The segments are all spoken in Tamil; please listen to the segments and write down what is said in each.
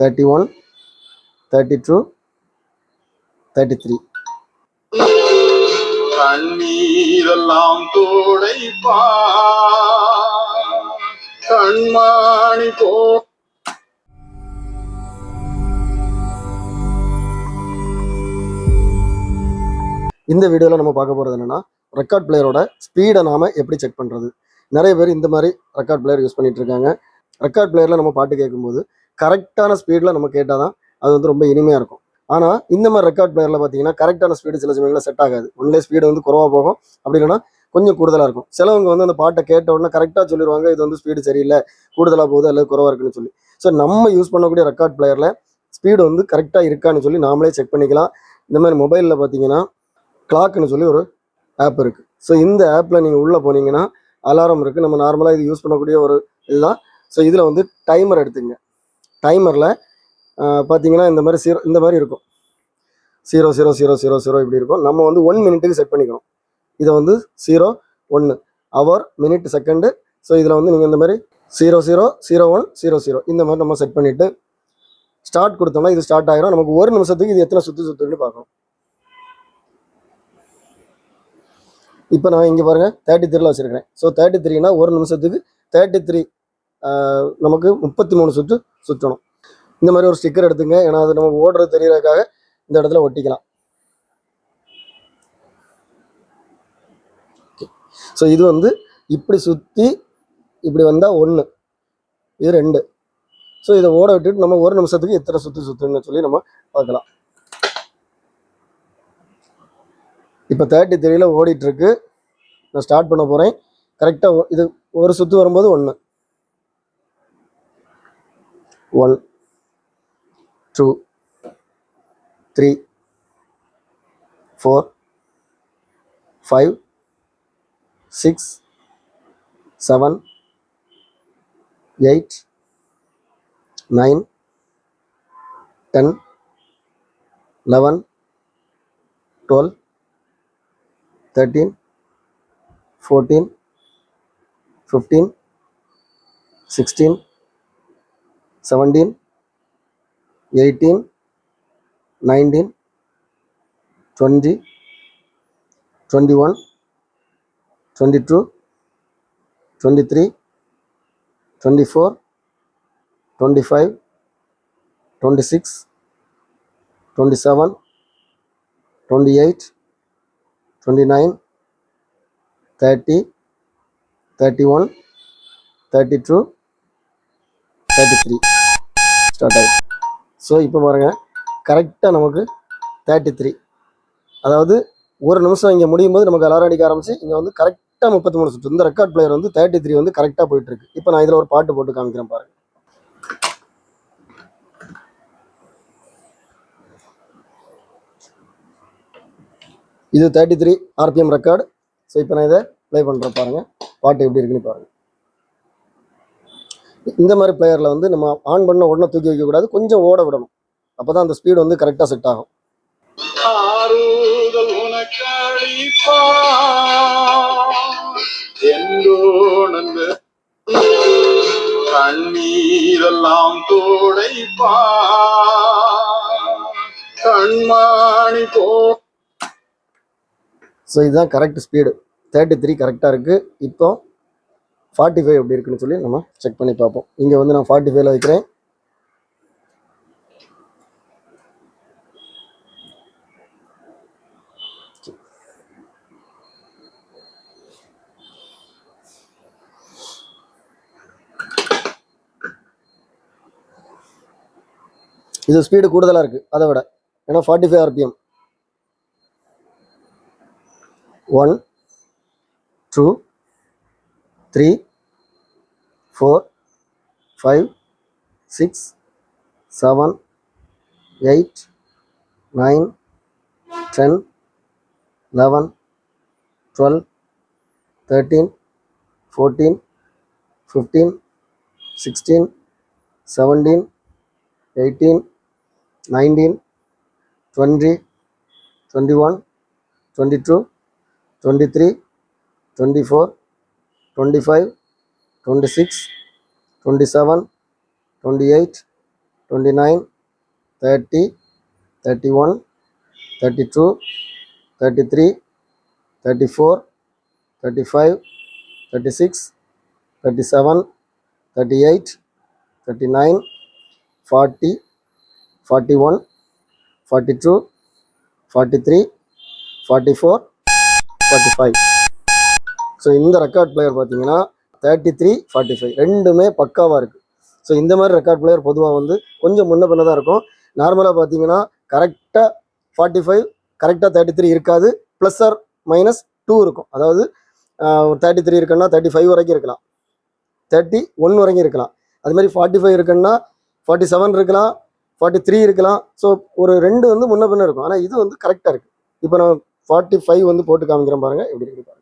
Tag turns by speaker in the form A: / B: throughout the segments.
A: 31, 32, 33. கண்ணீரெல்லாம் தோடைப்பா கண்மாணி போ. இந்த வீடியோவில் நம்ம பார்க்க போகிறது என்னென்னா, ரெக்கார்ட் பிளேயரோட ஸ்பீடை நாம் எப்படி செக் பண்ணுறது. நிறைய பேர் இந்த மாதிரி ரெக்கார்ட் பிளேயர் யூஸ் பண்ணிகிட்டு இருக்காங்க. ரெக்கார்ட் பிளேயரில் நம்ம பாட்டு கேட்கும்போது கரெக்டான ஸ்பீடில் நம்ம கேட்டால் தான் அது வந்து ரொம்ப இனிமையாக இருக்கும். ஆனால் இந்த மாதிரி ரெக்கார்ட் பிளேயரில் பார்த்தீங்கன்னா கரெக்டான ஸ்பீடு சில சமயங்களில் செட் ஆகாது. ஒன்லே ஸ்பீடு வந்து குறவாக போகும், அப்படி இல்லைன்னா கொஞ்சம் கூடுதலாக இருக்கும். சிலவங்க வந்து அந்த பாட்டை கேட்ட உடனே கரெக்டாக சொல்லிடுவாங்க, இது வந்து ஸ்பீடு சரியில்லை, கூடுதலாக போகுது அல்லது குறவாக இருக்குன்னு சொல்லி. ஸோ நம்ம யூஸ் பண்ணக்கூடிய ரெக்கார்ட் பிளேயரில் ஸ்பீடு வந்து கரெக்டாக இருக்கான்னு சொல்லி நாமளே செக் பண்ணிக்கலாம். இந்த மாதிரி மொபைலில் பார்த்தீங்கன்னா கிளாக்னு சொல்லி ஒரு ஆப் இருக்குது. ஸோ இந்த ஆப்பில் நீங்கள் உள்ளே போனீங்கன்னா அலாரம் இருக்குது. நம்ம நார்மலாக இது யூஸ் பண்ணக்கூடிய ஒரு இதுதான். ஸோ இதில் வந்து டைமர் எடுத்துங்க. டைமரில் பார்த்தீங்கன்னா இந்த மாதிரி இருக்கும் 000000 இப்படி இருக்கும். நம்ம வந்து 1 மினிட்டுக்கு செட் பண்ணிக்கணும். இதை வந்து 01 ஹவர் மினிட் செகண்டு. ஸோ இதில் வந்து நீங்கள் இந்த மாதிரி 000100 இந்த மாதிரி நம்ம செட் பண்ணிவிட்டு ஸ்டார்ட் கொடுத்தோம்னா இது ஸ்டார்ட் ஆகிரும். நமக்கு ஒரு நிமிஷத்துக்கு இது எத்தனை சுற்றுன்னு பார்க்கணும். இப்போ நான் இங்கே பாருங்கள் 33 வச்சுருக்கிறேன். ஸோ 33னா ஒரு நிமிஷத்துக்கு 33 நமக்கு 33 சுற்றணும். இந்த மாதிரி ஒரு ஸ்டிக்கர் எடுத்துங்க, ஏன்னா அது நம்ம ஓடுறது தெரியறதுக்காக இந்த இடத்துல ஒட்டிக்கலாம். ஸோ இது வந்து இப்படி சுற்றி இப்படி வந்தால் 1, இது 2. ஸோ இதை ஓட விட்டுட்டு நம்ம ஒரு நிமிஷத்துக்கு எத்தனை சுற்றுன்னு சொல்லி நம்ம பார்க்கலாம். இப்போ 33ல் ஓடிட்டுருக்கு. நான் ஸ்டார்ட் பண்ண போகிறேன். கரெக்டாக இது ஒரு சுற்று வரும்போது 1 1 2 3 4 5 6 7 8 9 10 11 12 13 14 15 16 17 18 19 20 21 22 23 24 25 26 27 28 29 30 31 32 33 ஸ்டார்ட் ஆகும். ஸோ இப்போ பாருங்கள், கரெக்டாக நமக்கு 33, அதாவது ஒரு நிமிஷம் இங்கே முடியும் போது நமக்கு அலாரம் அடிக்க ஆரம்பிச்சு இங்கே வந்து கரெக்டாக 33 சுற்று. இந்த ரெக்கார்ட் பிளேயர் வந்து 33 வந்து கரெக்டாக போயிட்டுருக்கு. இப்போ நான் இதில் ஒரு பாட்டு போட்டு காமிக்கிறேன் பாருங்கள். இது 33 RPM ரெக்கார்டு. ஸோ இப்போ நான் இதை ப்ளே பண்ணுறேன் பாருங்கள், பாட்டு எப்படி இருக்குன்னு பாருங்கள். இந்த மாதிரி பிளேயரில் வந்து நம்ம ஆன் பண்ண உடனே தூக்கி வைக்கக்கூடாது, கொஞ்சம் ஓட விடணும். அப்போ தான் அந்த ஸ்பீடு வந்து கரெக்டாக செட் ஆகும். கண்ணீரெல்லாம் தோடைப்பா கண்மாணி போ. ஸோ இதுதான் கரெக்ட் ஸ்பீடு. 33 கரெக்டாக இருக்குது. இப்போ 45 எப்படி இருக்குன்னு சொல்லி நம்ம செக் பண்ணி பார்ப்போம். இங்கே வந்து நான் 45ல் வைக்கிறேன். இது ஸ்பீடு கூடுதலாக இருக்குது அதை விட, ஏன்னா 45 RPM. 1 2 3 4 5 6 7 8 9 10 11 12 13 14 15 16 17 18 19 20 21 22 23 24 25 26 27 28 29, 30, 31, 32, 33, 34, 35, 36, 37, 38, 39, 40, 41, 42, 43, 44, 45. ஸோ இந்த ரெக்கார்ட் பிளேயர் பார்த்தீங்கன்னா 33, 45 ரெண்டுமே பக்காவாக இருக்குது. ஸோ இந்த மாதிரி ரெக்கார்ட் பிளேயர் பொதுவாக வந்து கொஞ்சம் முன்ன பின்ன தான் இருக்கும். நார்மலாக பார்த்தீங்கன்னா கரெக்டாக 45, கரெக்டாக 33 இருக்காது, ப்ளஸ் ஆர் -2 இருக்கும். அதாவது ஒரு 33 இருக்குன்னா 35 வரைக்கும் இருக்கலாம், 31 வரைக்கும் இருக்கலாம். அது மாதிரி 45 இருக்குன்னா 47 இருக்கலாம், 43 இருக்கலாம். ஸோ ஒரு 2 வந்து முன்ன பின்ன இருக்கும். ஆனால் இது வந்து கரெக்டாக இருக்குது. இப்போ நான் 45 வந்து போட்டு காமிக்கிறேன் பாருங்கள் எப்படி இருக்கு பாருங்க.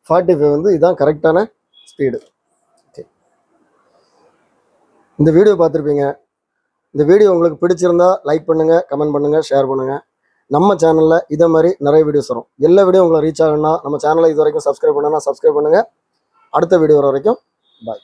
A: ஃபார்ட்டி ஃபைவ் வந்து இதுதான் கரெக்டான ஸ்பீடு. ஓகே, இந்த வீடியோ பார்த்துருப்பீங்க. இந்த வீடியோ உங்களுக்கு பிடிச்சிருந்தா லைக் பண்ணுங்கள், கமெண்ட் பண்ணுங்கள், ஷேர் பண்ணுங்கள். நம்ம சேனலில் இதே மாதிரி நிறைய வீடியோஸ் வரும். எல்லா வீடியோ உங்களை ரீச் ஆகணும்னா நம்ம சேனலை இது வரைக்கும் சப்ஸ்கிரைப் பண்ணணும்னா சப்ஸ்கிரைப் பண்ணுங்கள். அடுத்த வீடியோ வர வரைக்கும் பாய்.